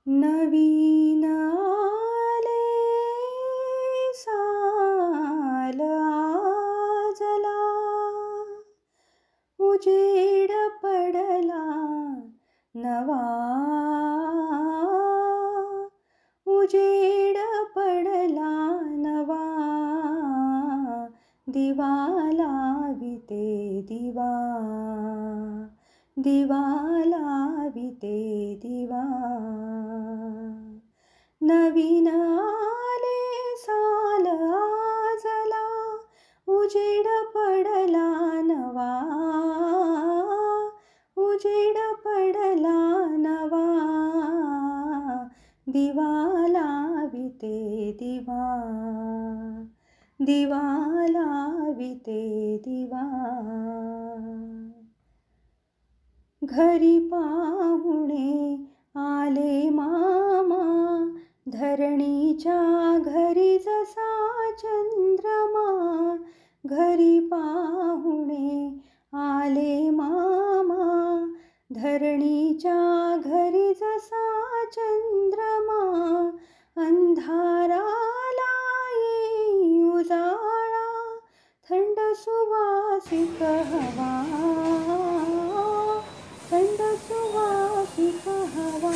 नवीन आले साल आजला, उजेड पडला नवा, उजेड पडला नवा. दिवा लाविते दिवा, दिवा लाविते दिवा. नवीन आले साल आजला, उजेड पडला नवा, उजेड पडला नवा. दिवा लाविते दिवा, दिवा लाविते दिवा. घरी पाहुणे आले मामा, धरणीच्या घरी जसा चंद्रमा. घरी पाहुणे आले मामा, धरणीच्या घरी जसा चंद्रमा. अंधाराला येई उजाळा, थंड सुवासिक हवा, थंड सुवासिक हवा.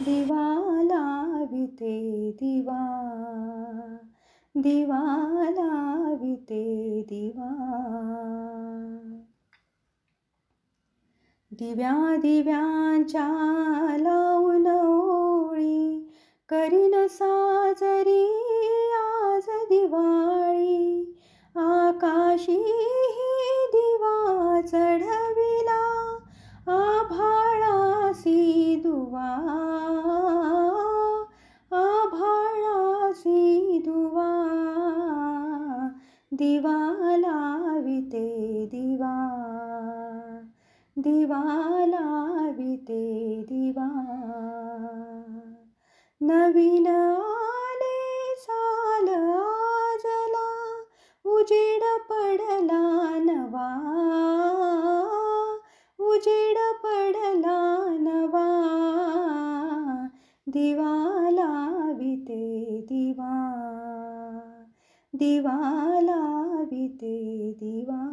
दिवा लाविते दिवा, दिवा लाविते दिवा. दिव्या दिव्यांच्या लावून ओळी, करीन साजरी आज दिवाळी. आकाशी दिवा चढविला, आभाळासी दुवा, आभाळासी दुवा. दिवा लाविते दिवा, दिवा लाविते दिवा. नवीन आले साल आजला, उजेड पडला नवा, उजेड पडला नवा. दिवा लाविते दिवा, दिवा लाविते दिवा.